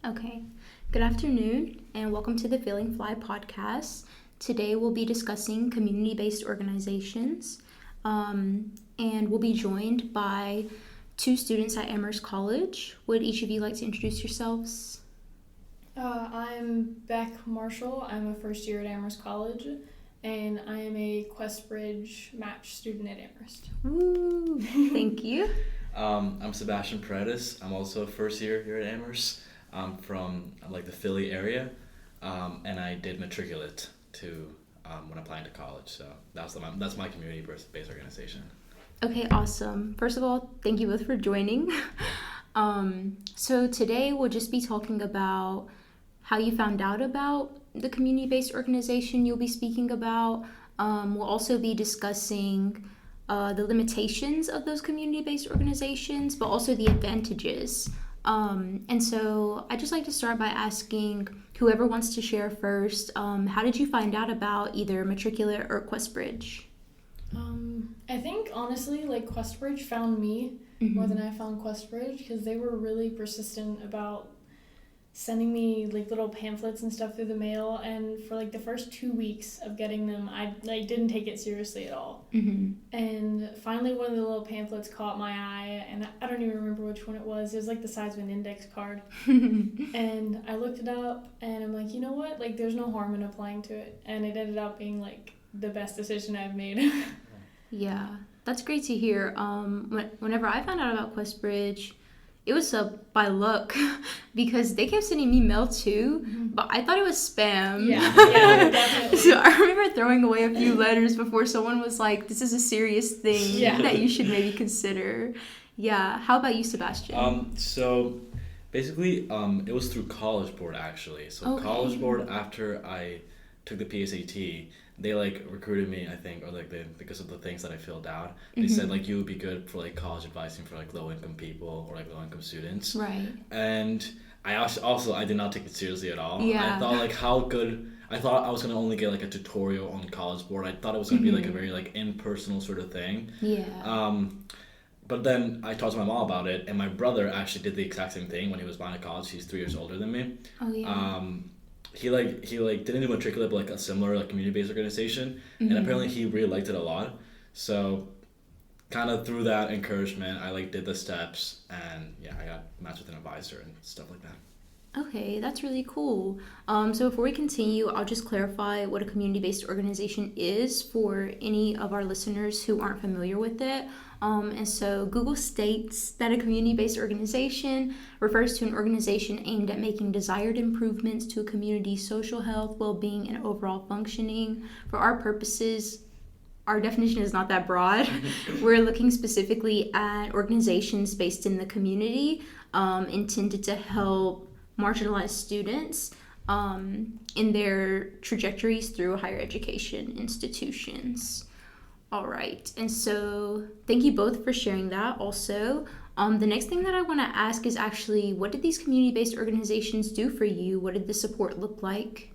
Okay. Good afternoon, and welcome to the Feeling Fly podcast. Today we'll be discussing community-based organizations, and we'll be joined by two students at Amherst College. Would each of you like to introduce yourselves? I'm Beck Marshall. I'm a first year at Amherst College, and I am a Questbridge match student at Amherst. Woo! Thank you. I'm Sebastian Paredes. I'm also a first year here at Amherst. I'm from the Philly area, and I did matriculate to when applying to college. So that's my community-based organization. Okay, awesome. First of all, thank you both for joining. So today we'll just be talking about how you found out about the community-based organization you'll be speaking about. We'll also be discussing the limitations of those community-based organizations, but also the advantages. And so I'd just like to start by asking whoever wants to share first, how did you find out about either Matriculate or Questbridge? I think honestly, Questbridge found me more than I found Questbridge, because they were really persistent about sending me little pamphlets and stuff through the mail, and for the first 2 weeks of getting them, I didn't take it seriously at all. And finally one of the little pamphlets caught my eye, and I don't even remember which one it was. It was the size of an index card. And I looked it up, and I'm like, you know what, there's no harm in applying to it, and it ended up being the best decision I've made. Yeah, that's great to hear. Whenever I found out about Questbridge, it was by luck because they kept sending me mail too, but I thought it was spam. Yeah, definitely. So I remember throwing away a few letters before someone was like, this is a serious thing that you should maybe consider. Yeah, how about you, Sebastian? So basically, it was through College Board actually. So Okay. College Board, after I took the PSAT, they recruited me, I think, or because of the things that I filled out. They said you would be good for college advising for low income people or low income students. Right. And I also I did not take it seriously at all. Yeah. I thought how good. I thought I was gonna only get a tutorial on College Board. I thought it was gonna be a very impersonal sort of thing. Yeah. But then I talked to my mom about it, and my brother actually did the exact same thing when he was applying to college. He's 3 years older than me. Oh yeah. He didn't do matriculate, but a similar community-based organization, and apparently he really liked it a lot. So kind of through that encouragement, I did the steps, and I got matched with an advisor and stuff like that. Okay, that's really cool. So before we continue, I'll just clarify what a community-based organization is for any of our listeners who aren't familiar with it. And so Google states that a community-based organization refers to an organization aimed at making desired improvements to a community's social health, well-being, and overall functioning. For our purposes, our definition is not that broad. We're looking specifically at organizations based in the community, intended to help marginalized students in their trajectories through higher education institutions. All right, and so thank you both for sharing that also. The next thing that I want to ask is actually, what did these community-based organizations do for you? What did the support look like?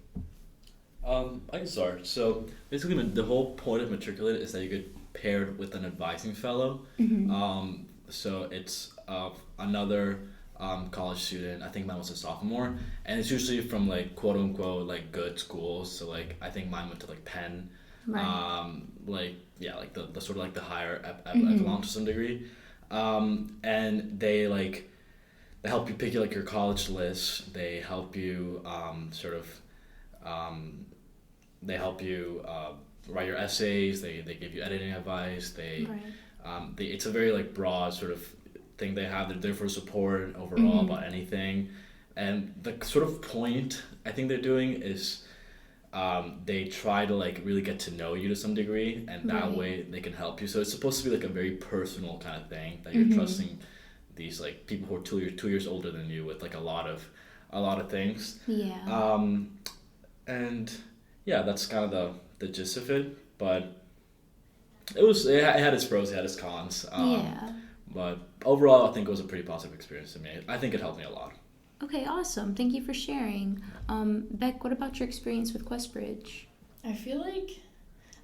I can start. So basically, the whole point of Matriculate is that you get paired with an advising fellow. So it's another college student. I think mine was a sophomore, and it's usually from quote unquote good schools. So I think mine went to Penn. Right. The sort of the higher echelon to some degree, and they help you pick your college list. They help you they help you write your essays. They give you editing advice. It's a very broad sort of thing they have. They're there for support overall about anything, and the sort of point I think they're doing is they try to really get to know you to some degree, and that way they can help you. So it's supposed to be a very personal kind of thing that you're trusting these people who are 2 years older than you with a lot of things. Yeah. And yeah, that's kind of the gist of it. But it had its pros, it had its cons. But overall, I think it was a pretty positive experience to me. I think it helped me a lot. Okay, awesome. Thank you for sharing. Beck, what about your experience with Questbridge? I feel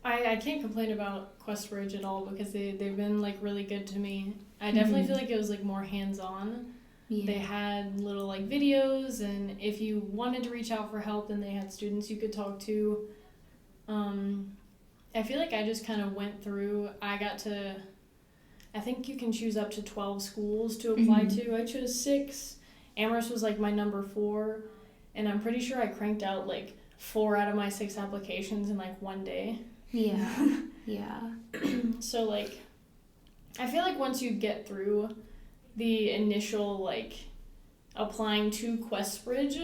I can't complain about Questbridge at all, because they've been really good to me. I definitely feel it was more hands-on. Yeah. They had little like videos, and if you wanted to reach out for help, then they had students you could talk to. I feel like I just kind of went through. I think you can choose up to 12 schools to apply to. I chose 6. Amherst was like my number 4, and I'm pretty sure I cranked out like 4 out of my 6 applications in like one day. Yeah. Yeah. So like, I feel like once you get through the initial like applying to Questbridge,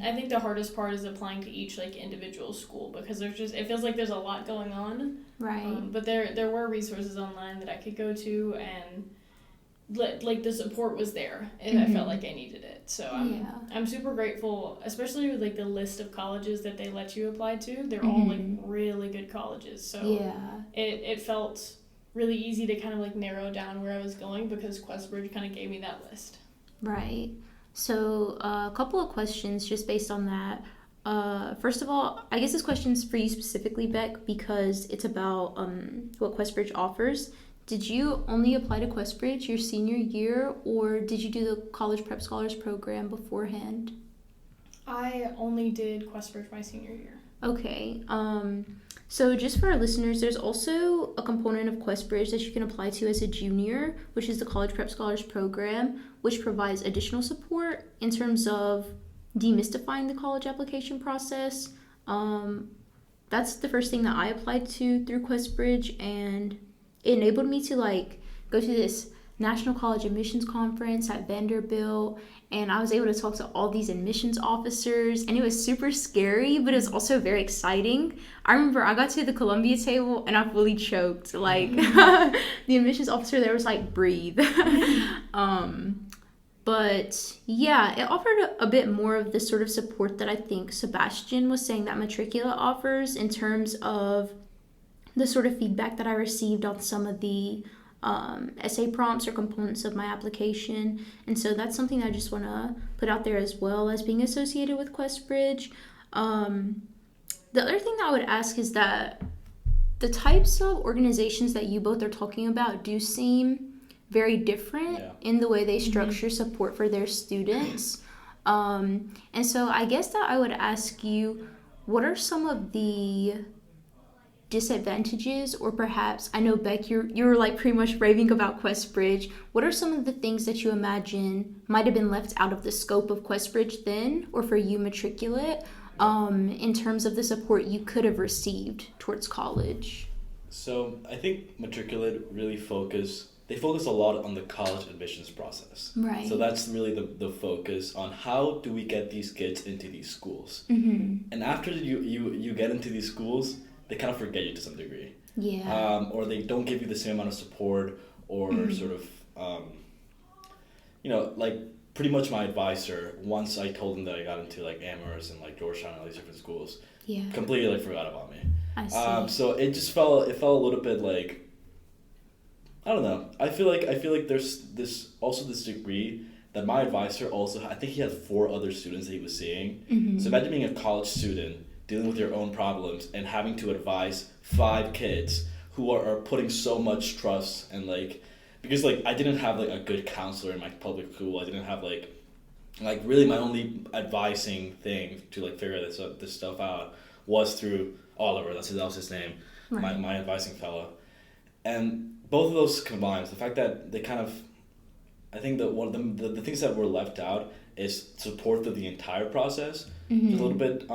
I think the hardest part is applying to each like individual school, because it feels like there's a lot going on. Right. But there were resources online that I could go to, and like the support was there if I felt like I needed it. So I'm super grateful, especially with like the list of colleges that they let you apply to. They're all like really good colleges. So it felt really easy to kind of like narrow down where I was going, because Questbridge kind of gave me that list. Right. So a couple of questions just based on that. First of all, I guess this question's for you specifically, Beck, because it's about what Questbridge offers. Did you only apply to Questbridge your senior year, or did you do the College Prep Scholars program beforehand? I only did Questbridge my senior year. Okay. So just for our listeners, there's also a component of Questbridge that you can apply to as a junior, which is the College Prep Scholars program, which provides additional support in terms of demystifying the college application process. That's the first thing that I applied to through Questbridge, and it enabled me to like go to this National College Admissions Conference at Vanderbilt, and I was able to talk to all these admissions officers, and it was super scary, but it was also very exciting. I remember I got to the Columbia table and I fully choked. Like the admissions officer there was like, breathe. But yeah, it offered a bit more of the sort of support that I think Sebastian was saying that Matricula offers, in terms of the sort of feedback that I received on some of the essay prompts or components of my application. And so that's something I just want to put out there as well as being associated with Questbridge. The other thing that I would ask is that the types of organizations that you both are talking about do seem very different in the way they structure support for their students. And so I guess that I would ask you, what are some of the disadvantages, or perhaps, I know Beck, you're like pretty much raving about Questbridge. What are some of the things that you imagine might have been left out of the scope of Questbridge then, or for you Matriculate, in terms of the support you could have received towards college? So I think Matriculate really focus a lot on the college admissions process. Right. So that's really the focus on how do we get these kids into these schools. And after you get into these schools, they kind of forget you to some degree. Yeah. Or they don't give you the same amount of support, or sort of, like pretty much my advisor, once I told him that I got into like Amherst and like Georgetown and all these different schools, completely like forgot about me. I see. So it just felt a little bit like, I don't know. I feel like there's this degree that my advisor also, I think he had 4 other students that he was seeing. So imagine being a college student, dealing with your own problems, and having to advise 5 kids who are putting so much trust, and like, because like I didn't have like a good counselor in my public school. I didn't have like really my only advising thing to like figure this stuff out was through Oliver. That was his name. Right. My advising fellow. And both of those combined, the fact that they kind of, I think that one of the things that were left out is support through the entire process. Just a little bit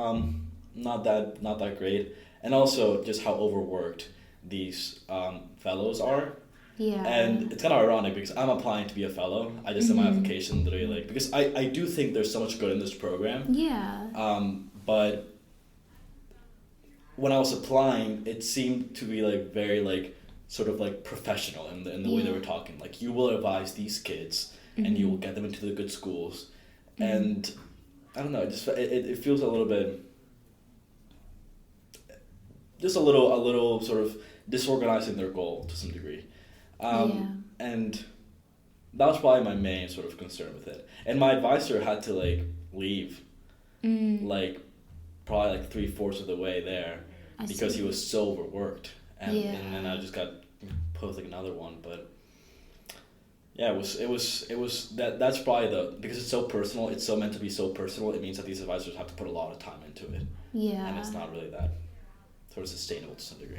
not that great, and also just how overworked these fellows are. Yeah. And it's kind of ironic because I'm applying to be a fellow. I just did my application literally like, because I do think there's so much good in this program. Yeah. But when I was applying, it seemed to be like very like sort of like professional in the way they were talking. Like, you will advise these kids and you will get them into the good schools. And I don't know, it feels a little bit, just a little sort of disorganized in their goal to some degree. And that was probably my main sort of concern with it. And my advisor had to like leave like probably like 3/4 of the way there because he was so overworked. And then I just got put with like another one, but Yeah, it was that's probably because it's so personal, it's so meant to be so personal, it means that these advisors have to put a lot of time into it. Yeah. And it's not really that sort of sustainable to some degree.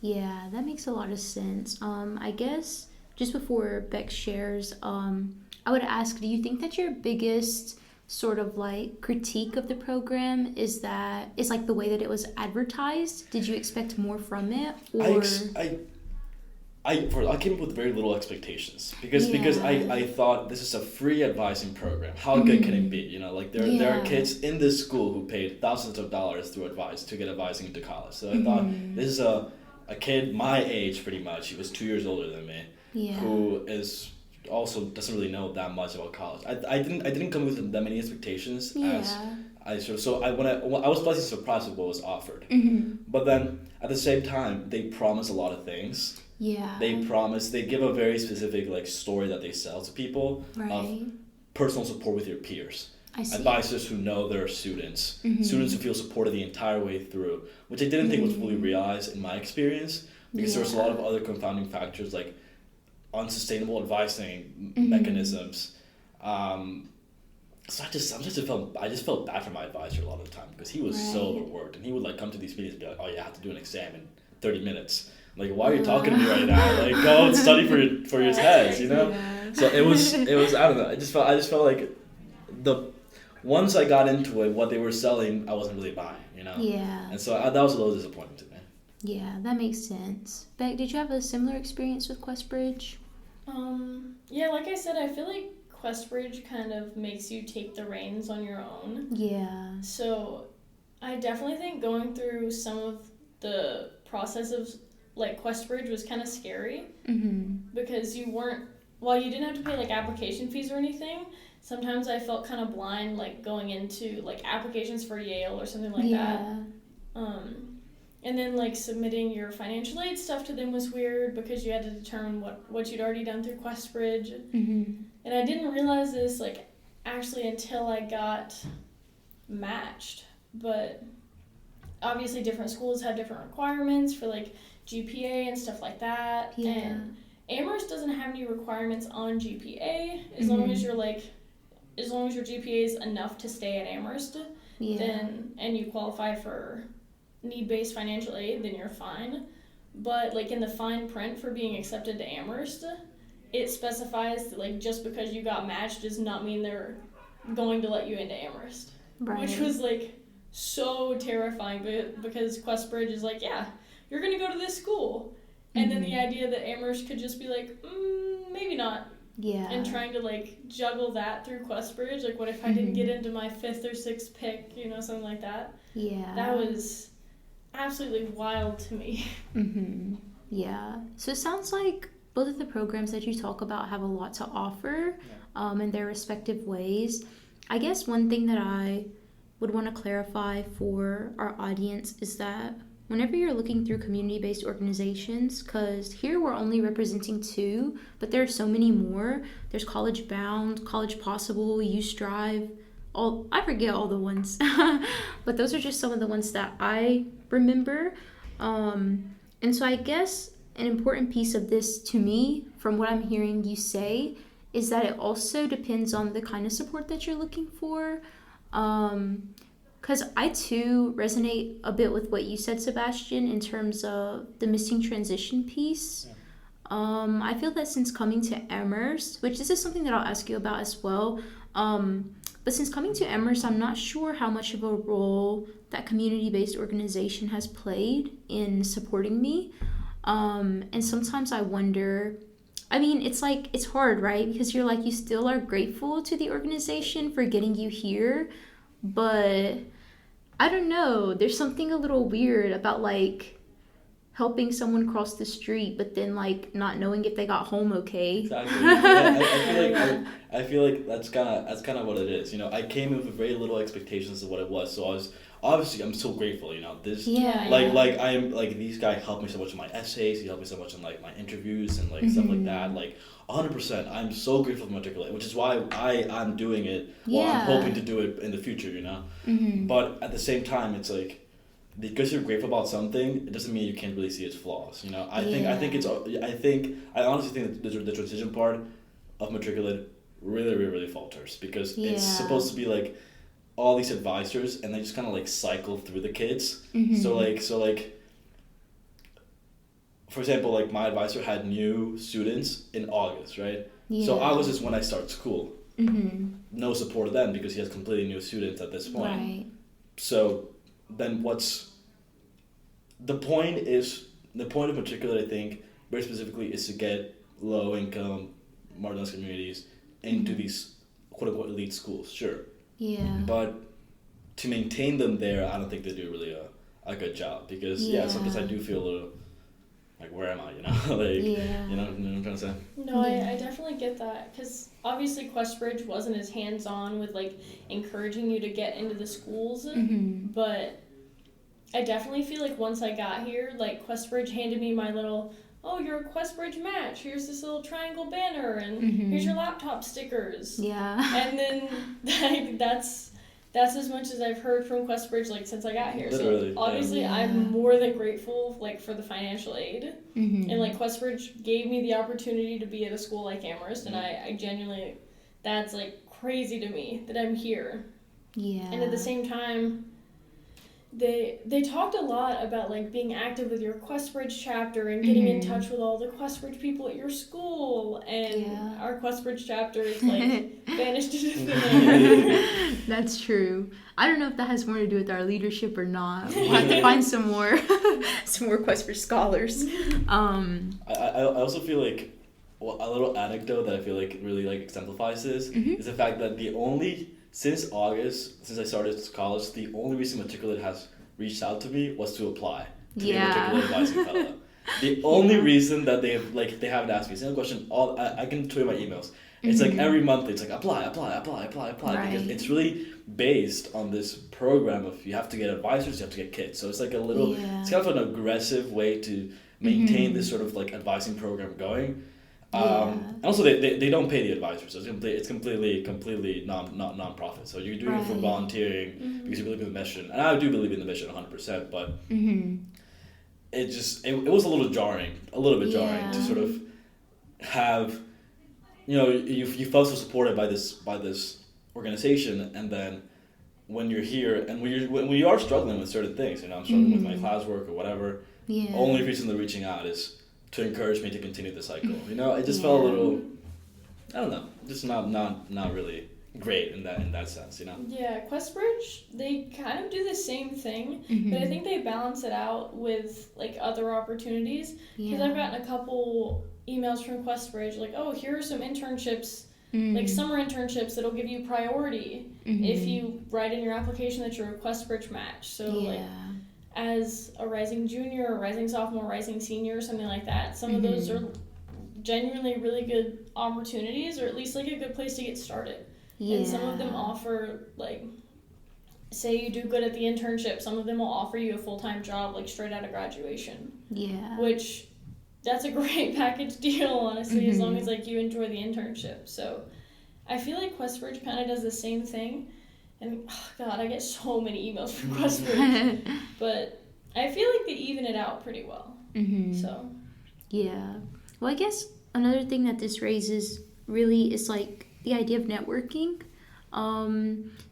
Yeah, that makes a lot of sense. I guess just before Beck shares, I would ask, do you think that your biggest sort of like critique of the program is like the way that it was advertised? Did you expect more from it? Or I came up with very little expectations because I thought this is a free advising program. How good can it be? You know, like there are kids in this school who paid thousands of dollars to get advising into college. So I thought this is a kid my age pretty much. He was 2 years older than me, who is also doesn't really know that much about college. I didn't come with that many expectations as I sort of, so I was pleasantly surprised with what was offered. But then at the same time they promise a lot of things. Yeah. They give a very specific like story that they sell to people of personal support with your peers. I see. Advisors who know their students, students who feel supported the entire way through, which I didn't think was fully realized in my experience because there's a lot of other confounding factors like unsustainable advising mechanisms. So I just felt bad for my advisor a lot of the time because he was so overworked and he would like come to these meetings and be like, oh yeah, I have to do an exam in 30 minutes. Like, why are you talking to me right now? Like, go and study for your test, you know? Yeah. So it was I don't know. I just felt like once I got into it, what they were selling, I wasn't really buying, you know? Yeah. And so that was a little disappointing to me. Yeah, that makes sense. Beck, did you have a similar experience with QuestBridge? Yeah, like I said, I feel like QuestBridge kind of makes you take the reins on your own. Yeah. So I definitely think going through some of the processes like QuestBridge was kind of scary because while you didn't have to pay like application fees or anything, sometimes I felt kind of blind like going into like applications for Yale or something like that. And then like submitting your financial aid stuff to them was weird because you had to determine what you'd already done through QuestBridge. And I didn't realize this like actually until I got matched. But obviously different schools have different requirements for like GPA and stuff like that. Yeah. And Amherst doesn't have any requirements on GPA as long as your GPA is enough to stay at Amherst, then and you qualify for need-based financial aid, then you're fine. But like in the fine print for being accepted to Amherst, it specifies that like just because you got matched does not mean they're going to let you into Amherst. Right. Which was like so terrifying because QuestBridge is like, yeah, you're going to go to this school. And then the idea that Amherst could just be like, maybe not. Yeah. And trying to like juggle that through QuestBridge. Like what if I didn't get into my 5th or 6th pick, you know, something like that. Yeah. That was absolutely wild to me. Yeah. So it sounds like both of the programs that you talk about have a lot to offer in their respective ways. I guess one thing that I would want to clarify for our audience is that whenever you're looking through community-based organizations, because here we're only representing 2, but there are so many more. There's College Bound, College Possible, You Strive, I forget all the ones, but those are just some of the ones that I remember. And so I guess an important piece of this to me, from what I'm hearing you say, is that it also depends on the kind of support that you're looking for. Because I too resonate a bit with what you said, Sebastian, in terms of the missing transition piece. I feel that since coming to Amherst, which this is something that I'll ask you about as well, but since coming to Amherst, I'm not sure how much of a role that community-based organization has played in supporting me. And sometimes I wonder, I mean, it's hard, right? Because you're like, you still are grateful to the organization for getting you here, but I don't know, there's something a little weird about like helping someone cross the street, but then like not knowing if they got home okay. Exactly. Yeah, I feel like that's kind of what it is. You know, I came in with very little expectations of what it was, so I'm so grateful. You know, this like I am like these guys helped me so much in my essays. He helped me so much in like my interviews and like stuff like that. Like 100%, I'm so grateful for Matriculate, which is why I'm doing it. Well, I'm hoping to do it in the future. You know, but at the same time, it's like, because you're grateful about something, it doesn't mean you can't really see its flaws. You know, I honestly think that the transition part of matriculate really, really, really falters because Yeah. it's supposed to be like all these advisors and they just kind of like cycle through the kids. So like for example, like my advisor had new students in August, right? Yeah. So August is when I start school. Mm-hmm. No support then because he has completely new students at this point. Right. So then the point of matriculate, I think, very specifically, is to get low income, marginalized communities into these quote unquote elite schools, sure. Yeah. But to maintain them there, I don't think they do really a good job because sometimes I do feel a little like, where am I, you know? Like, you know what I'm trying to say? No, I definitely get that because obviously Questbridge wasn't as hands-on with like encouraging you to get into the schools, but I definitely feel like once I got here, like Questbridge handed me my little, oh, you're a Questbridge match, here's this little triangle banner, and here's your laptop stickers. Yeah. And then like that's as much as I've heard from Questbridge like since I got here. Literally, so obviously yeah. I'm more than grateful like for the financial aid. And like Questbridge gave me the opportunity to be at a school like Amherst, and I genuinely, that's like crazy to me that I'm here. Yeah. And at the same time, they talked a lot about like being active with your Questbridge chapter and getting in touch with all the Questbridge people at your school, and our Questbridge chapter is like vanished into thin air. That's true. I don't know if that has more to do with our leadership or not. We'll have to find some more Questbridge scholars. I also feel like a little anecdote that I feel like really like exemplifies this is the fact that since August, since I started college, the only reason Matriculate has reached out to me was to apply to be a Matriculate advising fellow. The only reason that they haven't asked me, single question, I can tell you my emails. It's like every month it's like apply Right. because it's really based on this program of you have to get advisors, you have to get kids. So it's like it's kind of an aggressive way to maintain this sort of like advising program going. And also they don't pay the advisors, so it's completely non-profit. So you're doing it for volunteering because you believe in the mission, and I do believe in the mission 100%. But it was a little bit jarring to sort of have, you felt so supported by this organization, and then when you're here and when you are struggling with certain things, I'm struggling with my classwork or whatever. Only reason they're reaching out is to encourage me to continue the cycle. It just felt a little, I don't know, just not really great in that sense. Yeah, Questbridge, they kind of do the same thing, but I think they balance it out with like other opportunities. Because I've gotten a couple emails from Questbridge like, oh, here are some internships, like summer internships that'll give you priority if you write in your application that you're a Questbridge match. So like, as a rising junior, or rising sophomore, rising senior, or something like that, some of those are genuinely really good opportunities, or at least like a good place to get started. And some of them offer, like, say you do good at the internship, some of them will offer you a full-time job like straight out of graduation. Which, that's a great package deal, honestly, as long as like you enjoy the internship. So I feel like Questbridge kind of does the same thing. And, oh God, I get so many emails from Questbridge. But I feel like they even it out pretty well. So. Yeah. Well, I guess another thing that this raises really is, like, the idea of networking.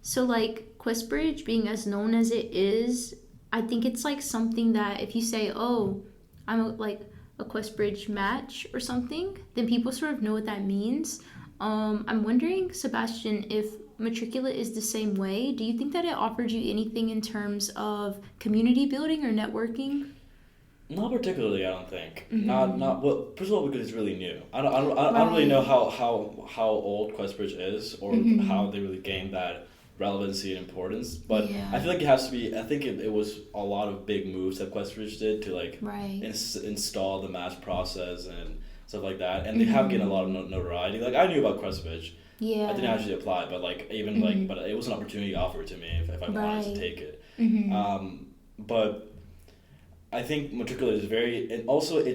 So, like, Questbridge, being as known as it is, I think it's, like, something that if you say, oh, I'm, a Questbridge match or something, then people sort of know what that means. I'm wondering, Sebastian, if Matriculate is the same way. Do you think that it offered you anything in terms of community building or networking? Not particularly, I don't think. Not well. First of all, because it's really new. I don't really know how old Questbridge is or how they really gained that relevancy and importance. But I feel like it has to be. I think it was a lot of big moves that Questbridge did to like install the match process and stuff like that. And they have gained a lot of notoriety. Like I knew about Questbridge. I didn't actually apply, but like even but it was an opportunity offered to me if I wanted to take it. But I think Matriculate is and also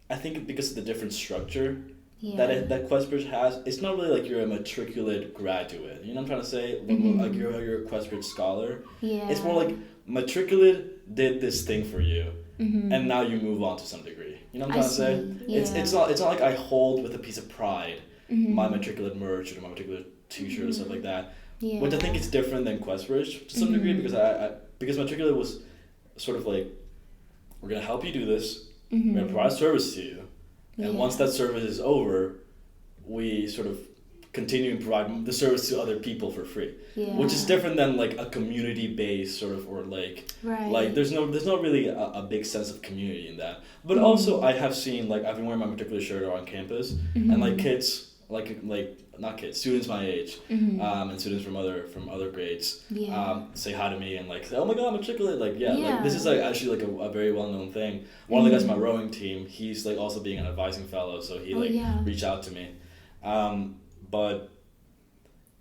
I think because of the different structure that Questbridge has, it's not really like you're a Matriculate graduate. You know what I'm trying to say? Like you're a Questbridge scholar. It's more like Matriculate did this thing for you, and now you move on to some degree. You know what I'm trying to say? It's not like I hold with a piece of pride my matriculate merch or my matriculate t-shirt and stuff like that. Yeah. Which I think is different than Questbridge to some degree, because because matriculate was sort of like, we're gonna help you do this, we're gonna provide a service to you, and once that service is over, we sort of continue and provide the service to other people for free, which is different than like a community based sort of, or like there's not really a big sense of community in that. But also I have seen, like, I've been wearing my particular shirt on campus, and like kids, like not kids, students my age, and students from other grades, say hi to me and like say, oh my god, matriculate, like like this is like actually like a very well known thing. One of the guys on my rowing team, he's like also being an advising fellow, so he reached out to me. But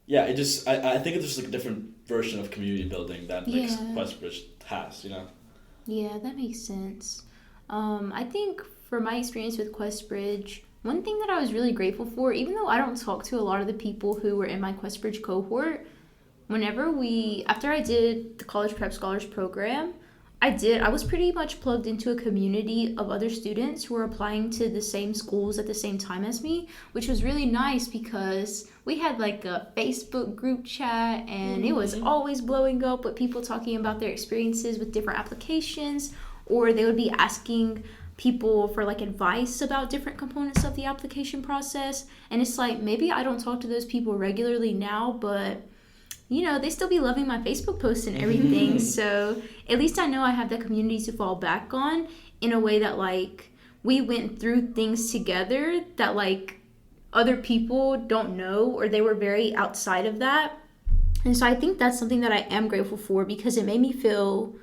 yeah, it just I think it's just like a different version of community building that like Questbridge has, you know? Yeah, that makes sense. I think for my experience with Questbridge, one thing that I was really grateful for, even though I don't talk to a lot of the people who were in my Questbridge cohort, after I did the College Prep Scholars Program, I was pretty much plugged into a community of other students who were applying to the same schools at the same time as me, which was really nice because we had like a Facebook group chat, and it was always blowing up with people talking about their experiences with different applications, or they would be asking people for like advice about different components of the application process. And it's like, maybe I don't talk to those people regularly now, but you know, they still be loving my Facebook posts and everything. So at least I know I have that community to fall back on in a way that like we went through things together that like other people don't know, or they were very outside of that. And so I think that's something that I am grateful for, because it made me feel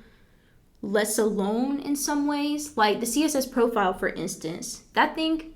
less alone in some ways. Like the CSS profile, for instance, that thing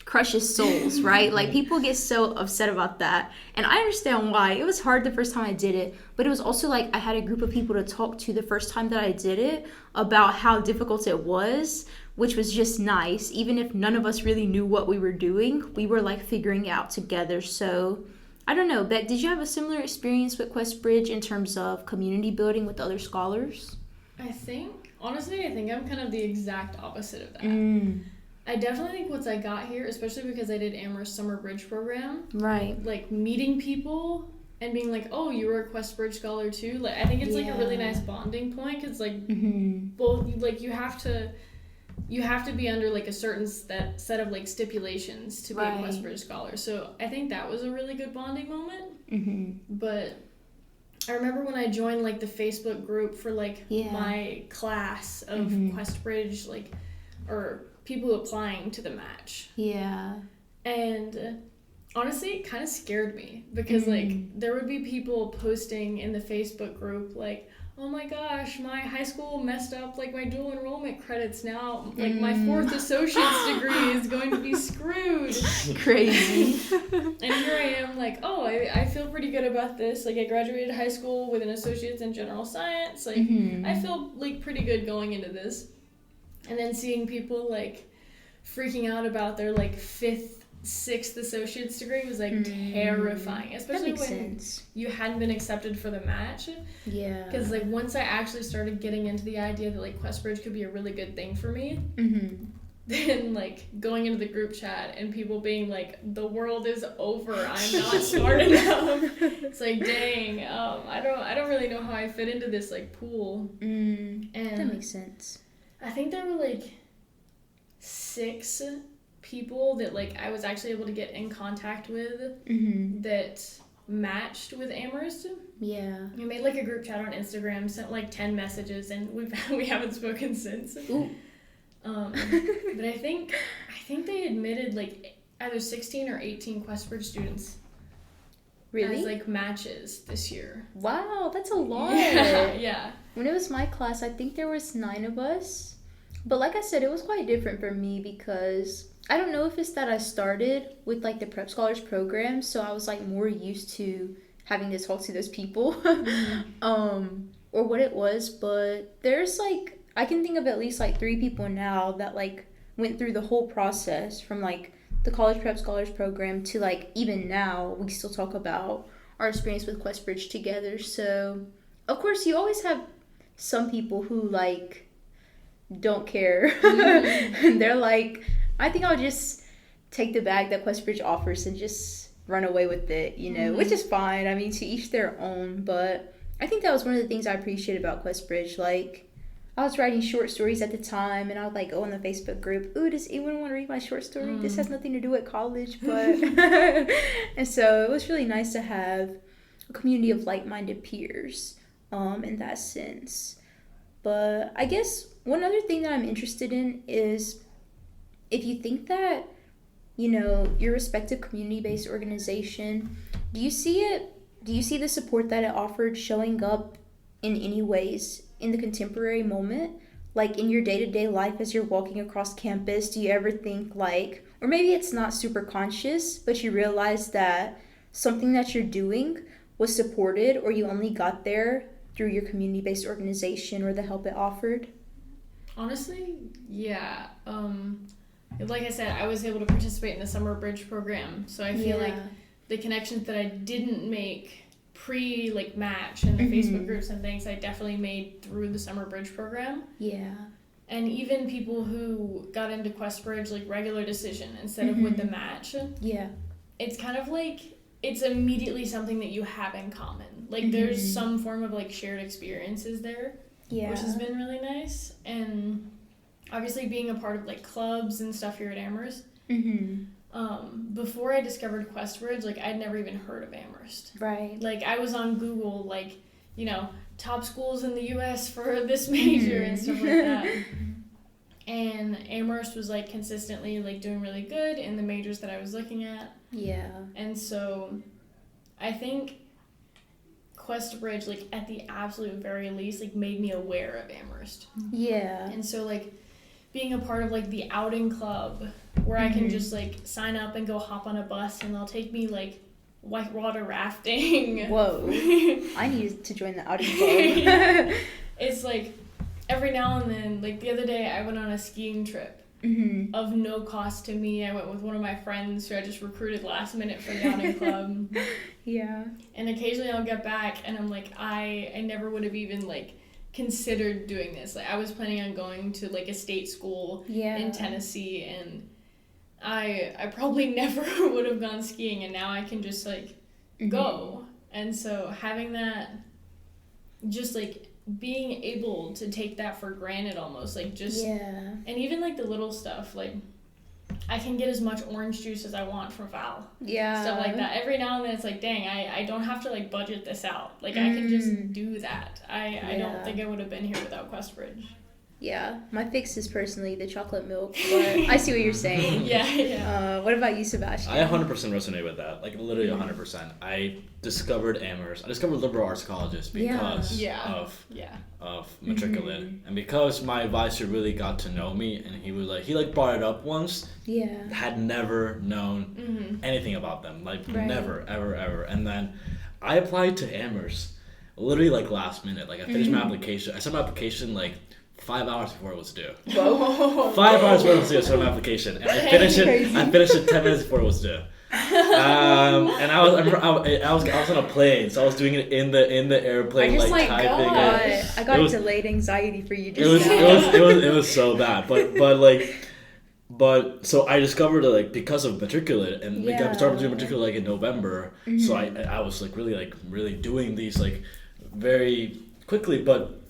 crushes souls, right? Like people get so upset about that, and I understand why. It was hard the first time I did it, but it was also like I had a group of people to talk to the first time that I did it about how difficult it was, which was just nice. Even if none of us really knew what we were doing, we were like figuring it out together. So I don't know, Beck, did you have a similar experience with Questbridge in terms of community building with other scholars? Honestly, I think I'm kind of the exact opposite of that. I definitely think once I got here, especially because I did Amherst Summer Bridge program, right? Like meeting people and being like, oh, you were a Questbridge scholar too. Like I think it's like a really nice bonding point, because like both, like you have to be under like a certain set of like stipulations to be a Questbridge scholar. So I think that was a really good bonding moment. But I remember when I joined like the Facebook group for like my class of Questbridge, like, or people applying to the match. Yeah. And honestly, it kind of scared me, because like there would be people posting in the Facebook group like, oh my gosh, my high school messed up like my dual enrollment credits now. Like my fourth associate's degree is going to be screwed. Crazy. And here I am like, oh, I feel pretty good about this. Like I graduated high school with an associate's in general science. Like I feel like pretty good going into this. And then seeing people like freaking out about their like 5th, 6th associate's degree was like terrifying, especially when you hadn't been accepted for the match. Yeah. Because like once I actually started getting into the idea that like Questbridge could be a really good thing for me, then like going into the group chat and people being like, the world is over, I'm not smart enough. It's like, dang, I don't really know how I fit into this like pool. And that makes sense. I think there were like 6 people that like I was actually able to get in contact with that matched with Amherst. Yeah. We made like a group chat on Instagram, sent like 10 messages, and we haven't spoken since. But I think they admitted like either 16 or 18 Questbridge students. Really? As like matches this year. Wow, that's a lot. Yeah. When it was my class, I think there was 9 of us. But like I said, it was quite different for me, because I don't know if it's that I started with like the Prep Scholars program, so I was like more used to having to talk to those people, or what it was. But there's like, I can think of at least like 3 people now that like went through the whole process from like the College Prep Scholars program to like even now we still talk about our experience with Questbridge together. So of course you always have some people who like don't care. And they're like, I think I'll just take the bag that Questbridge offers and just run away with it, which is fine. I mean, to each their own. But I think that was one of the things I appreciate about Questbridge. Like, I was writing short stories at the time, and I would like go on the Facebook group. Ooh, does anyone want to read my short story? This has nothing to do with college, but and so it was really nice to have a community of like-minded peers, in that sense. But I guess one other thing that I'm interested in is if you think that, your respective community-based organization, do you see the support that it offered showing up in any ways in the contemporary moment? Like in your day-to-day life as you're walking across campus, do you ever think like, or maybe it's not super conscious, but you realize that something that you're doing was supported, or you only got there through your community-based organization or the help it offered? Honestly, yeah. Like I said, I was able to participate in the summer bridge program, so I feel like the connections that I didn't make match in the Facebook groups and things, I definitely made through the summer bridge program. Yeah. And even people who got into Questbridge like regular decision instead of with the match. Yeah. It's kind of like it's immediately something that you have in common. Like there's some form of like shared experiences there. Yeah. Which has been really nice. And obviously being a part of like clubs and stuff here at Amherst. Before I discovered Questbridge, like I'd never even heard of Amherst. Right. Like I was on Google, like, top schools in the US for this major and stuff like that. And Amherst was like consistently like doing really good in the majors that I was looking at. Yeah. And so I think Questbridge, like at the absolute very least, like made me aware of Amherst. Yeah. And so like being a part of like the outing club where I can just like sign up and go hop on a bus and they'll take me like whitewater rafting. Whoa. I need to join the outing club. It's like every now and then, like the other day I went on a skiing trip of no cost to me. I went with one of my friends who I just recruited last minute for the outing club. Yeah. And occasionally I'll get back and I'm like, I never would have even like considered doing this. Like I was planning on going to like a state school in Tennessee, and I probably never would have gone skiing, and now I can just like go. And so having that, just like being able to take that for granted almost, like just and even like the little stuff, like I can get as much orange juice as I want from Val. Yeah. Stuff like that. Every now and then it's like, dang, I don't have to like budget this out. Like I can just do that. I don't think I would have been here without Questbridge. Yeah. My fix is personally the chocolate milk, but I see what you're saying. Yeah. What about you, Sebastian? I 100% resonate with that. Like literally 100%. I discovered Amherst. I discovered liberal arts colleges because of matriculate, and because my advisor really got to know me, and he brought it up once. Yeah. Had never known anything about them, never, ever. And then I applied to Amherst literally like last minute. Like I finished my application. I sent my application like 5 hours before it was due. Whoa. 5 hours before it was due, I sent my application, and I finished it 10 minutes before it was due. And I was on a plane, so I was doing it in the airplane, like typing it. I got delayed anxiety for you. It was so bad, but so I discovered it like because of matriculate, and I started doing matriculate like in November. So I was like really doing these like very quickly, but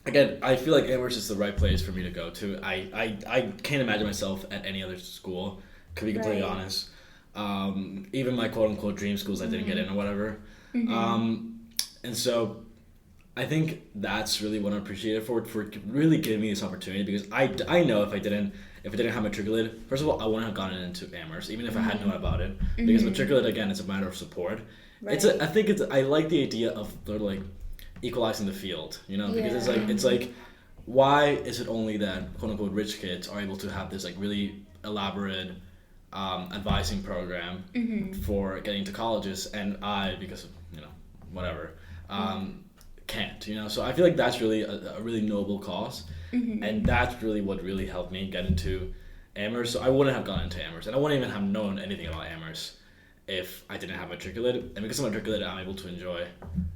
again, I feel like Amherst is the right place for me to go to. I can't imagine myself at any other school, to be completely honest. Even my quote-unquote dream schools I didn't get in or whatever. And so I think that's really what I appreciate it for really giving me this opportunity, because I know if I didn't have matriculate, first of all, I wouldn't have gotten into Amherst, even if I had known about it, because matriculate, again, it's a matter of support. Right. I like the idea of sort of like equalizing the field, because it's like why is it only that quote-unquote rich kids are able to have this like really elaborate advising program for getting to colleges, and I, because of whatever, can't, so I feel like that's really a really noble cause, and that's really what really helped me get into Amherst. So I wouldn't have gone into Amherst, and I wouldn't even have known anything about Amherst if I didn't have matriculate, and because I'm matriculated, I'm able to enjoy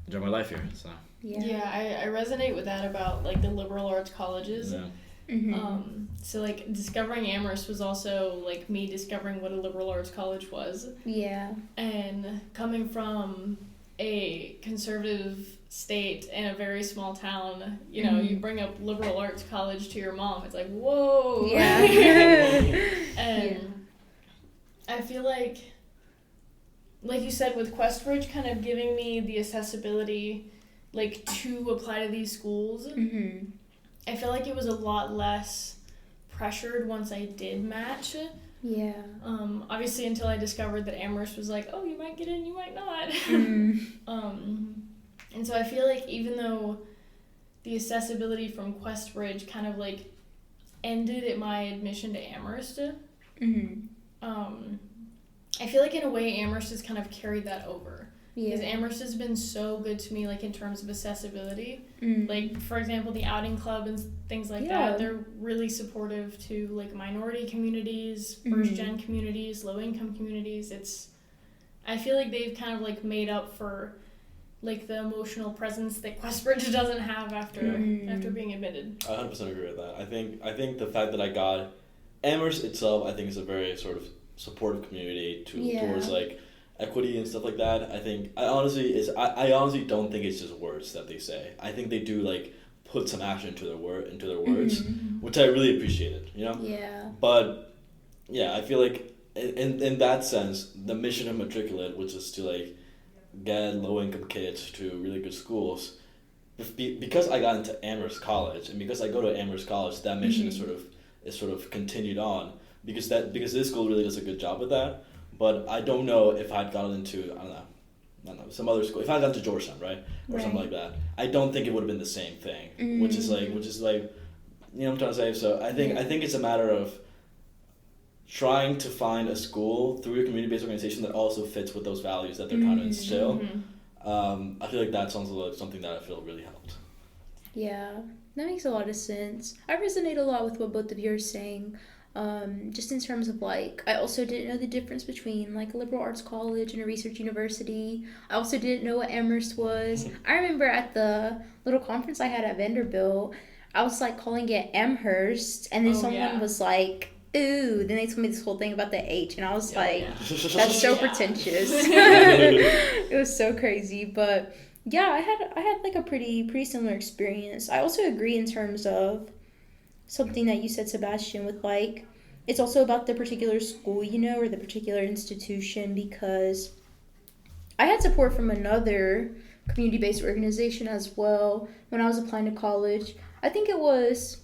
my life here. So I resonate with that about like the liberal arts colleges. So like discovering Amherst was also like me discovering what a liberal arts college was. Yeah. And coming from a conservative state in a very small town, you know, you bring up liberal arts college to your mom, it's like, whoa. Yeah. And I feel like you said, with Questbridge kind of giving me the accessibility, like, to apply to these schools, I feel like it was a lot less pressured once I did match. Yeah. Obviously, until I discovered that Amherst was like, oh, you might get in, you might not. And so I feel like even though the accessibility from Questbridge kind of, like, ended at my admission to Amherst, I feel like in a way Amherst has kind of carried that over. Yeah. Because Amherst has been so good to me, like, in terms of accessibility. Like, for example, the outing club and things like that, they're really supportive to, like, minority communities, first-gen communities, low-income communities. I feel like they've kind of, like, made up for, like, the emotional presence that Questbridge doesn't have after being admitted. I 100% agree with that. I think the fact that I got Amherst itself, I think, is a very sort of supportive community towards, like, equity and stuff like that. I honestly don't think it's just words that they say. I think they do, like, put some action into their words, which I really appreciated, you know? Yeah. But yeah, I feel like in that sense, the mission of Matriculate, which is to, like, get low income kids to really good schools, because I got into Amherst College, and because I go to Amherst College, that mission is sort of continued on, because this school really does a good job with that. But I don't know if I'd gotten into, I don't know, some other school. If I'd gone to Georgetown, right? Or something like that, I don't think it would have been the same thing. Which is like, you know what I'm trying to say? So I think it's a matter of trying to find a school through a community-based organization that also fits with those values that they're trying to instill. I feel like that sounds like something that I feel really helped. Yeah, that makes a lot of sense. I resonate a lot with what both of you are saying. Just in terms of, like, I also didn't know the difference between, like, a liberal arts college and a research university. I also didn't know what Amherst was. I remember at the little conference I had at Vanderbilt, I was, like, calling it Amherst, and then someone was like, ooh, then they told me this whole thing about the H, and I was that's so pretentious. It was so crazy, but yeah, I had like a pretty similar experience. I also agree in terms of something that you said, Sebastian, with, like, it's also about the particular school, you know, or the particular institution, because I had support from another community-based organization as well when I was applying to college. I think it was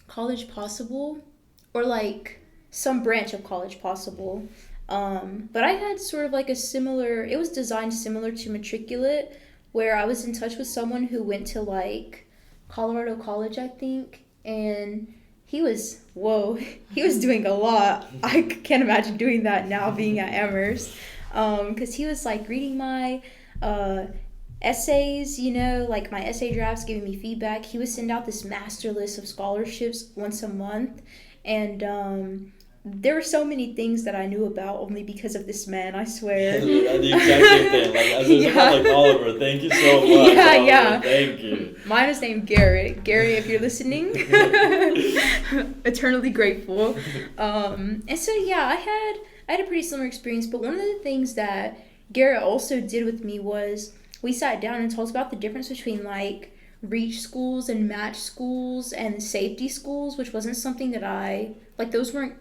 College Possible, or, like, some branch of College Possible. But I had sort of, like, it was designed similar to Matriculate, where I was in touch with someone who went to, like, Colorado College, I think, and he was doing a lot. I can't imagine doing that now, being at Amherst, because he was, like, reading my essays, you know, like, my essay drafts, giving me feedback. He would send out this master list of scholarships once a month, and there were so many things that I knew about only because of this man, I swear. The exact same thing. Like, as like, Oliver, thank you so much. Oliver, thank you. Mine is named Garrett. Gary, if you're listening, eternally grateful. And so, yeah, I had a pretty similar experience, but one of the things that Garrett also did with me was we sat down and talked about the difference between, like, reach schools and match schools and safety schools, which wasn't something that those weren't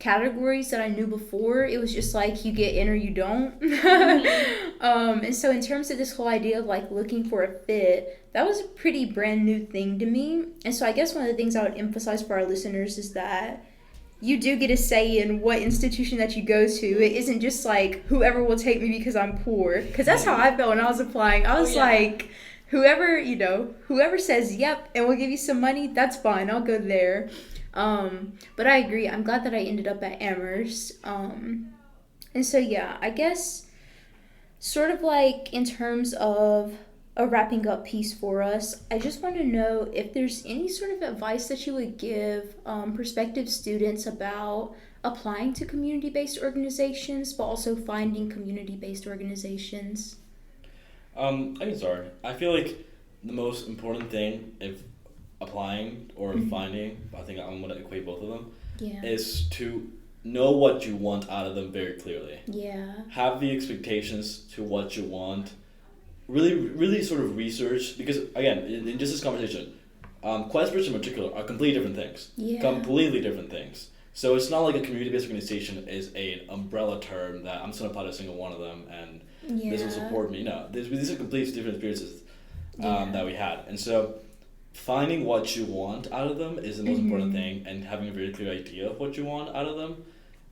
categories that I knew before. It was just like, you get in or you don't. And so in terms of this whole idea of, like, looking for a fit, that was a pretty brand new thing to me. And so I guess one of the things I would emphasize for our listeners is that you do get a say in what institution that you go to. It isn't just like, whoever will take me because I'm poor, because that's how I felt when I was applying. I was like, whoever says yep and will give you some money, that's fine, I'll go there. But I agree. I'm glad that I ended up at Amherst. And so, yeah, I guess sort of, like, in terms of a wrapping up piece for us, I just want to know if there's any sort of advice that you would give prospective students about applying to community-based organizations, but also finding community-based organizations. I can start. I feel like the most important thing, if applying or finding, I think I'm going to equate both of them, Yeah. is to know what you want out of them very clearly. Yeah. Have the expectations to what you want. Really sort of research, because again, in just this conversation, Questbridge in particular are completely different things. Yeah. Completely different things. So it's not like a community-based organization is an umbrella term that I'm just going to apply to a single one of them and this will support me. No, these are completely different experiences that we had. And so finding what you want out of them is the most important thing, and having a very clear idea of what you want out of them,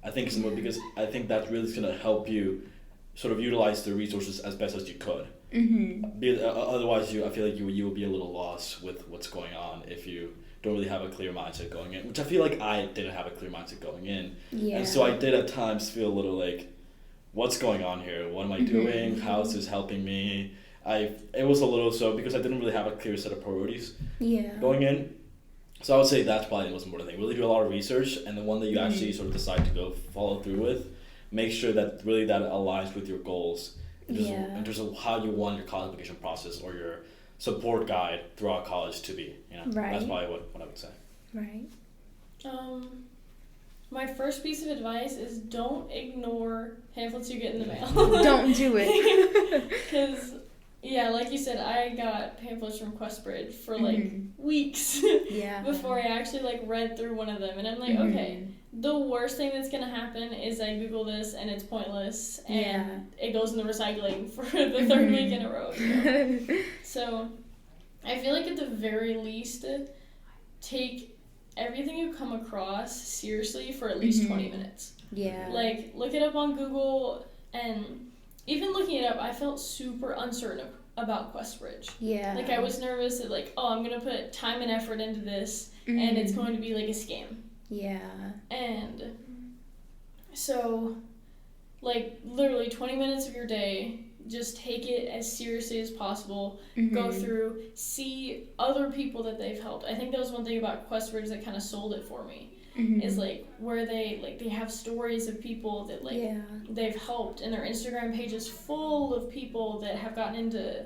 I think is more, because I think that really is going to help you sort of utilize the resources as best as you could. Otherwise, I feel like you will be a little lost with what's going on if you don't really have a clear mindset going in, which I feel like I didn't have a clear mindset going in. Yeah. And so I did at times feel a little like, what's going on here? What am I doing? How is this helping me? It was a little so because I didn't really have a clear set of priorities going in. So I would say that's probably the most important thing. Really do a lot of research, and the one that you actually sort of decide to go follow through with, make sure that really that aligns with your goals in terms of how you want your college application process or your support guide throughout college to be. Right. That's probably what I would say. Right. My first piece of advice is don't ignore pamphlets you get in the mail. Don't do it. Because, like you said, I got pamphlets from Questbridge for weeks before I actually read through one of them. And I'm like, okay, the worst thing that's going to happen is I Google this and it's pointless and it goes in the recycling for the third week in a row. So I feel like at the very least, take everything you come across seriously for at least 20 minutes. Yeah. Look it up on Google, and even looking it up, I felt super uncertain about Questbridge. Yeah. I was nervous that I'm going to put time and effort into this, and it's going to be a scam. Yeah. And so, literally 20 minutes of your day, just take it as seriously as possible. Go through, see other people that they've helped. I think that was one thing about Questbridge that kind of sold it for me. Is where they have stories of people that they've helped, and their Instagram page is full of people that have gotten into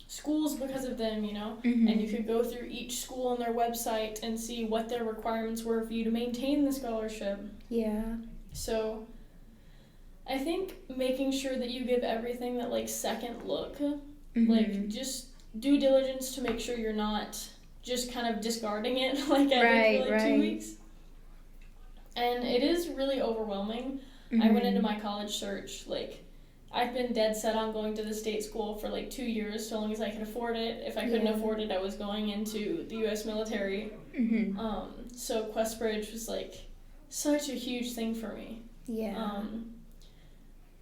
schools because of them, and you could go through each school on their website and see what their requirements were for you to maintain the scholarship. Yeah. So I think making sure that you give everything that second look, just due diligence to make sure you're not just kind of discarding it every 2 weeks. And it is really overwhelming. I went into my college search, I've been dead set on going to the state school for 2 years, so long as I could afford it. If I couldn't afford it, I was going into the U.S. military. So Questbridge was such a huge thing for me. Yeah.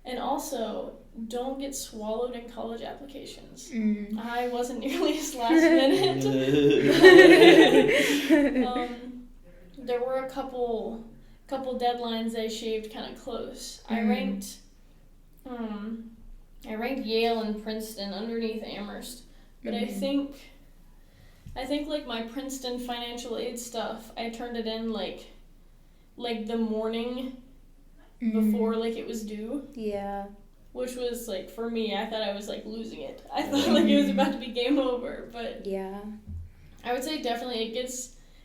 And also, don't get swallowed in college applications. I wasn't nearly as last minute. There were a couple deadlines I shaved kind of close. I ranked Yale and Princeton underneath Amherst, but I think my Princeton financial aid stuff, I turned it in the morning before it was due. Yeah. Which was for me, I thought I was losing it. I thought it was about to be game over, but yeah. I would say definitely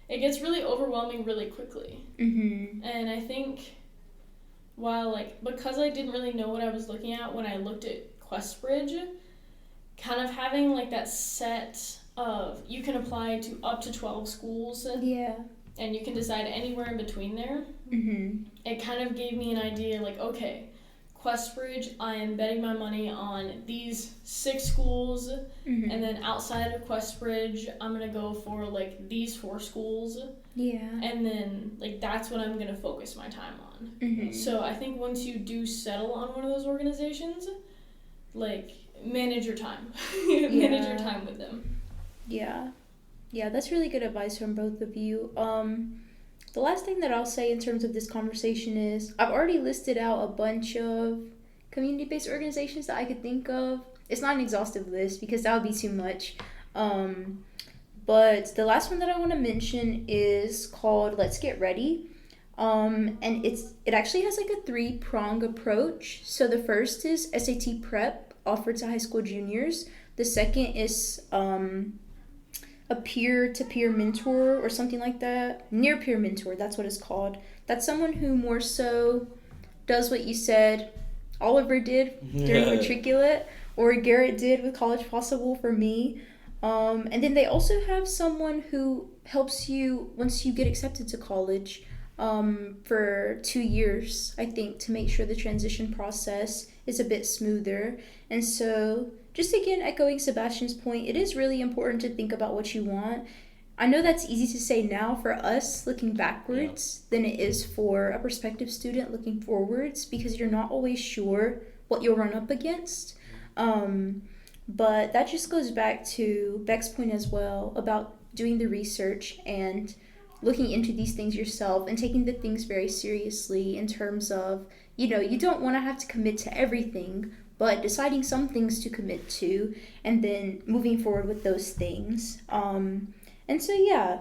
it gets really overwhelming really quickly. And I think while because I didn't really know what I was looking at when I looked at Questbridge, kind of having that set of you can apply to up to 12 schools. Yeah. And you can decide anywhere in between there. It kind of gave me an idea, okay, Questbridge, I am betting my money on these 6 schools, and then outside of Questbridge, I'm going to go for, these 4 schools. Yeah. And then, that's what I'm going to focus my time on. So I think once you do settle on one of those organizations, manage your time. Manage your time with them. Yeah. Yeah, that's really good advice from both of you. The last thing that I'll say in terms of this conversation is I've already listed out a bunch of community-based organizations that I could think of. It's not an exhaustive list because that would be too much. But the last one that I want to mention is called Let's Get Ready. And it actually has a 3-prong approach. So the first is SAT prep offered to high school juniors. The second is a peer-to-peer mentor or something like that. Near-peer mentor, that's what it's called. That's someone who more so does what you said Oliver did during matriculate, or Garrett did with College Possible for me. And then they also have someone who helps you once you get accepted to college for 2 years, I think, to make sure the transition process is a bit smoother. And so, just again, echoing Sebastian's point, it is really important to think about what you want. I know that's easy to say now for us looking backwards than it is for a prospective student looking forwards, because you're not always sure what you'll run up against. But that just goes back to Beck's point as well about doing the research and looking into these things yourself and taking the things very seriously in terms of, you know, you don't want to have to commit to everything, but deciding some things to commit to and then moving forward with those things. And so, yeah,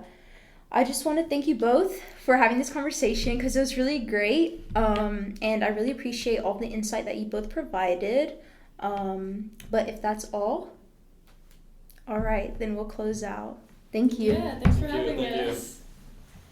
I just want to thank you both for having this conversation because it was really great. And I really appreciate all the insight that you both provided. But if that's all right, then we'll close out. Thank you. Yeah, thanks for having us.